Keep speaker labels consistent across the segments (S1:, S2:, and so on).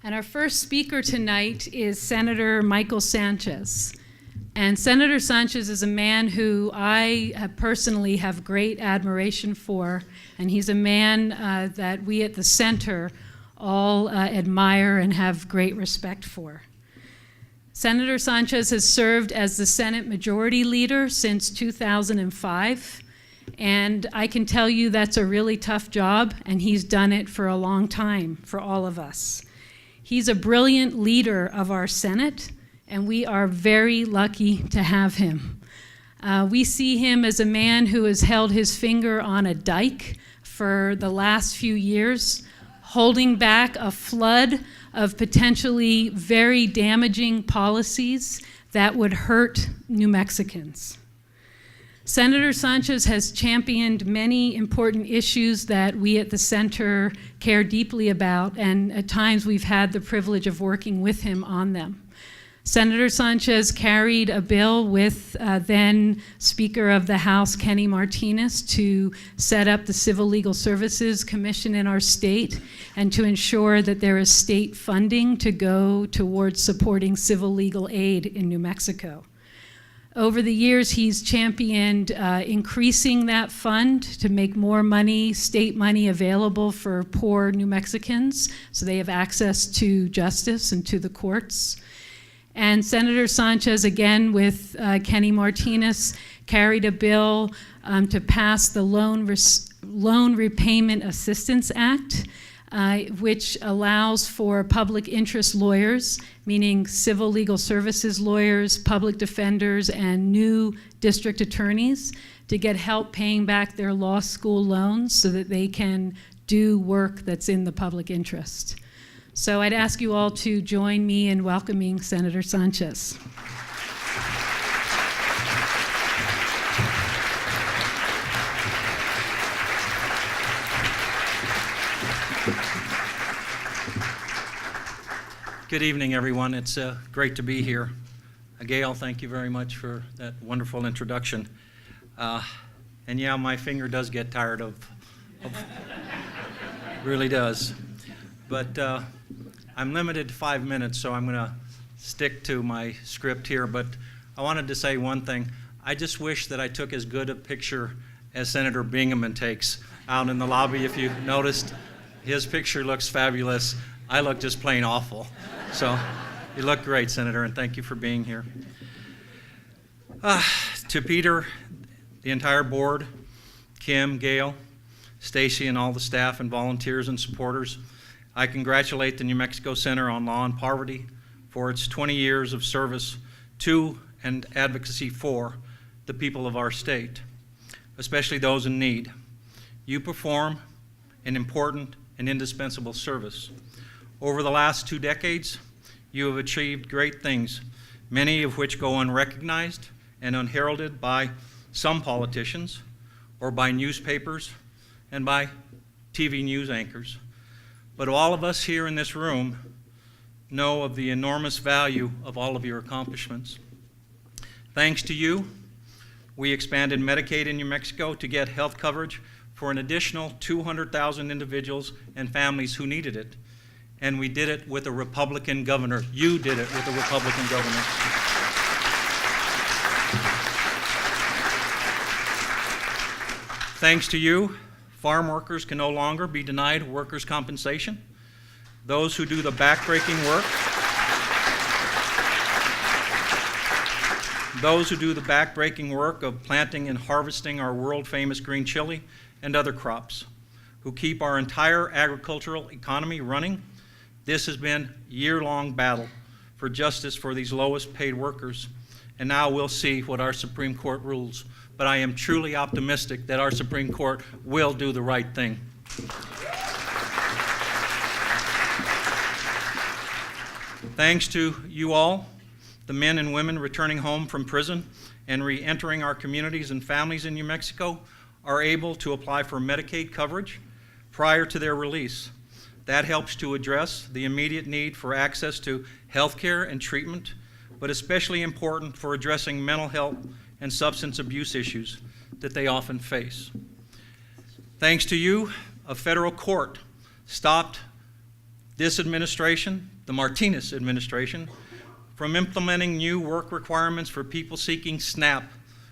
S1: And our first speaker tonight is Senator Michael Sanchez. And Senator Sanchez is a man who I personally have great admiration for, and he's a man that we at the center all admire and have great respect for. Senator Sanchez has served as the Senate Majority Leader since 2005, and I can tell you that's a really tough job, and he's done it for a long time for all of us. He's a brilliant leader of our Senate, and we are very lucky to have him. We see him as a man who has held his finger on a dike for the last few years, holding back a flood of potentially very damaging policies that would hurt New Mexicans. Senator Sanchez has championed many important issues that we at the center care deeply about, and at times we've had the privilege of working with him on them. Senator Sanchez carried a bill with then Speaker of the House, Kenny Martinez, to set up the Civil Legal Services Commission in our state and to ensure that there is state funding to go towards supporting civil legal aid in New Mexico. Over the years, he's championed increasing that fund to make more money, state money, available for poor New Mexicans so they have access to justice and to the courts. And Senator Sanchez, again with Kenny Martinez, carried a bill to pass the Loan Repayment Assistance Act, which allows for public interest lawyers, meaning civil legal services lawyers, public defenders, and new district attorneys to get help paying back their law school loans so that they can do work that's in the public interest. So I'd ask you all to join me in welcoming Senator Sanchez.
S2: Good evening, everyone. It's great to be here. Gail, thank you very much for that wonderful introduction. And yeah, my finger does get tired of really does. But I'm limited to 5 minutes, so I'm going to stick to my script here. But I wanted to say one thing. I just wish that I took as good a picture as Senator Bingaman takes out in the lobby. If you noticed, his picture looks fabulous. I look just plain awful. So you look great, Senator, and thank you for being here. To Peter, the entire board, Kim, Gail, Stacy, and all the staff and volunteers and supporters, I congratulate the New Mexico Center on Law and Poverty for its 20 years of service to and advocacy for the people of our state, especially those in need. You perform an important and indispensable service. Over the last 2 decades, you have achieved great things, many of which go unrecognized and unheralded by some politicians or by newspapers and by TV news anchors. But all of us here in this room know of the enormous value of all of your accomplishments. Thanks to you, we expanded Medicaid in New Mexico to get health coverage for an additional 200,000 individuals and families who needed it. And we did it with a Republican governor. You did it with a Republican governor. Thanks to you, farm workers can no longer be denied workers' compensation. Those who do the backbreaking work of planting and harvesting our world-famous green chili and other crops, who keep our entire agricultural economy running. This has been a year-long battle for justice for these lowest paid workers, and now we'll see what our Supreme Court rules. But I am truly optimistic that our Supreme Court will do the right thing. Thanks to you all, the men and women returning home from prison and re-entering our communities and families in New Mexico are able to apply for Medicaid coverage prior to their release. That helps to address the immediate need for access to health care and treatment, but especially important for addressing mental health and substance abuse issues that they often face. Thanks to you, a federal court stopped this administration, the Martinez administration, from implementing new work requirements for people seeking SNAP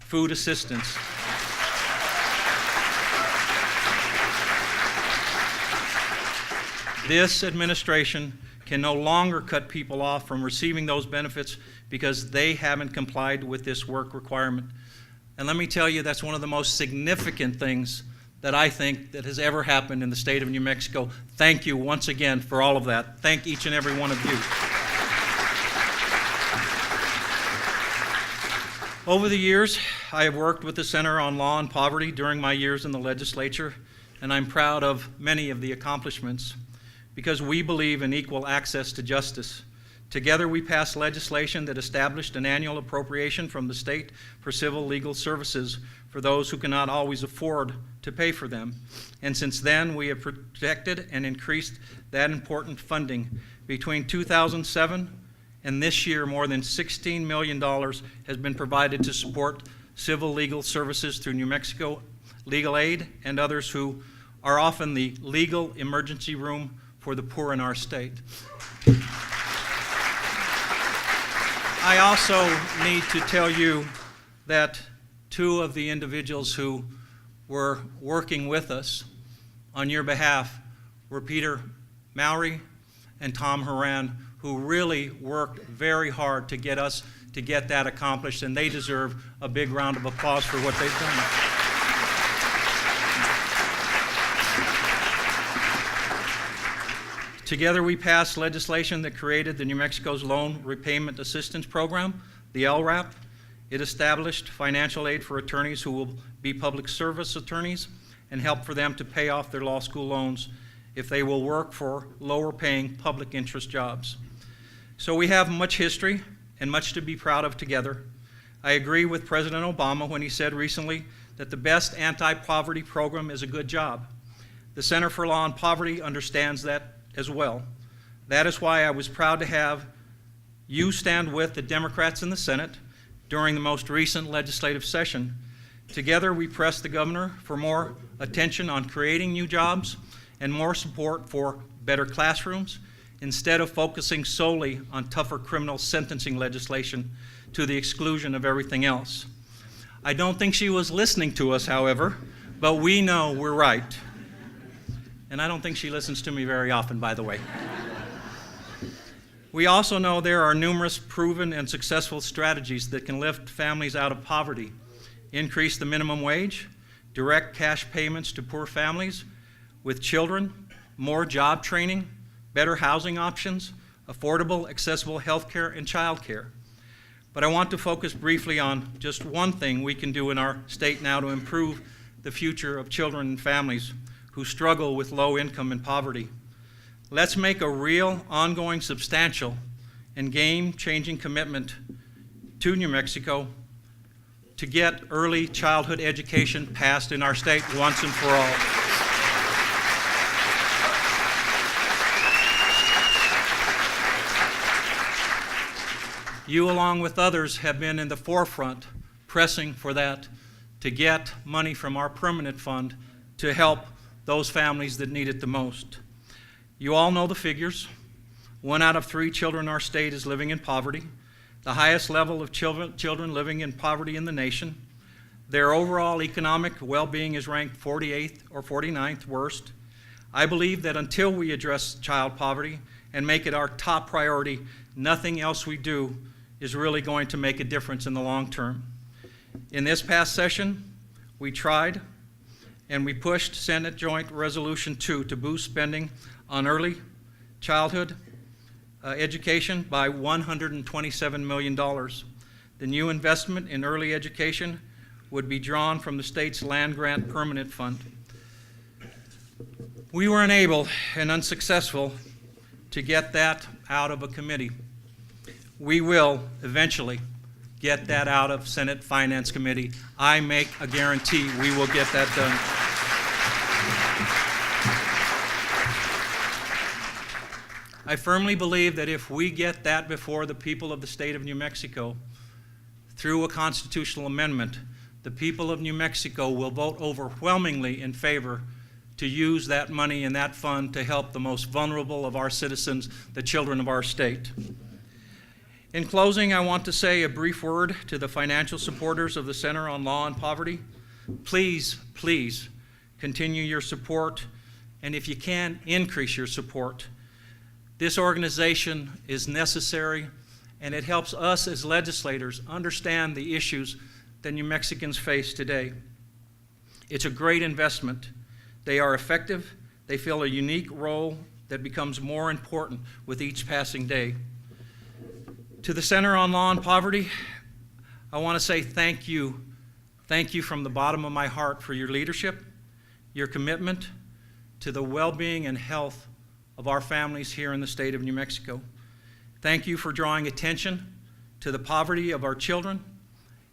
S2: food assistance. This administration can no longer cut people off from receiving those benefits because they haven't complied with this work requirement. And let me tell you, that's one of the most significant things that I think that has ever happened in the state of New Mexico. Thank you once again for all of that. Thank each and every one of you. Over the years, I have worked with the Center on Law and Poverty during my years in the legislature, and I'm proud of many of the accomplishments because we believe in equal access to justice. Together, we passed legislation that established an annual appropriation from the state for civil legal services for those who cannot always afford to pay for them. And since then, we have protected and increased that important funding. Between 2007 and this year, more than $16 million has been provided to support civil legal services through New Mexico Legal Aid and others who are often the legal emergency room for the poor in our state. I also need to tell you that two of the individuals who were working with us on your behalf were Peter Mowry and Tom Horan, who really worked very hard to get that accomplished, and they deserve a big round of applause for what they've done. Together, we passed legislation that created the New Mexico's Loan Repayment Assistance Program, the LRAP. It established financial aid for attorneys who will be public service attorneys and help for them to pay off their law school loans if they will work for lower-paying public interest jobs. So we have much history and much to be proud of together. I agree with President Obama when he said recently that the best anti-poverty program is a good job. The Center for Law and Poverty understands that as well. That is why I was proud to have you stand with the Democrats in the Senate during the most recent legislative session. Together, we pressed the governor for more attention on creating new jobs and more support for better classrooms instead of focusing solely on tougher criminal sentencing legislation to the exclusion of everything else. I don't think she was listening to us, however, but we know we're right. And I don't think she listens to me very often, by the way. We also know there are numerous proven and successful strategies that can lift families out of poverty, increase the minimum wage, direct cash payments to poor families with children, more job training, better housing options, affordable, accessible health care, and child care. But I want to focus briefly on just one thing we can do in our state now to improve the future of children and families who struggle with low income and poverty. Let's make a real, ongoing, substantial, and game-changing commitment to New Mexico to get early childhood education passed in our state once and for all. You, along with others, have been in the forefront pressing for that to get money from our permanent fund to help those families that need it the most. You all know the figures. 1 out of 3 children in our state is living in poverty, the highest level of children living in poverty in the nation. Their overall economic well-being is ranked 48th or 49th worst. I believe that until we address child poverty and make it our top priority, nothing else we do is really going to make a difference in the long term. In this past session, we tried and we pushed Senate Joint Resolution 2 to boost spending on early childhood education by $127 million. The new investment in early education would be drawn from the state's land grant permanent fund. We were unable and unsuccessful to get that out of a committee. We will eventually get that out of Senate Finance Committee. I make a guarantee we will get that done. I firmly believe that if we get that before the people of the state of New Mexico through a constitutional amendment, the people of New Mexico will vote overwhelmingly in favor to use that money and that fund to help the most vulnerable of our citizens, the children of our state. In closing, I want to say a brief word to the financial supporters of the Center on Law and Poverty. Please, please continue your support, and if you can, increase your support. This organization is necessary, and it helps us as legislators understand the issues that New Mexicans face today. It's a great investment. They are effective. They fill a unique role that becomes more important with each passing day. To the Center on Law and Poverty, I want to say thank you. Thank you from the bottom of my heart for your leadership, your commitment to the well-being and health of our families here in the state of New Mexico. Thank you for drawing attention to the poverty of our children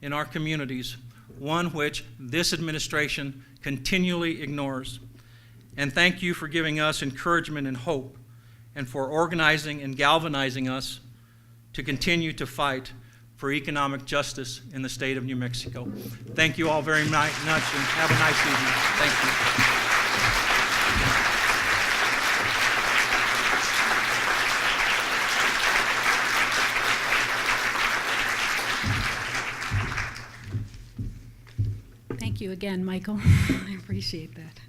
S2: in our communities, one which this administration continually ignores. And thank you for giving us encouragement and hope, and for organizing and galvanizing us to continue to fight for economic justice in the state of New Mexico. Thank you all very much, and have a nice evening. Thank you.
S1: Thank you again, Michael. I appreciate that.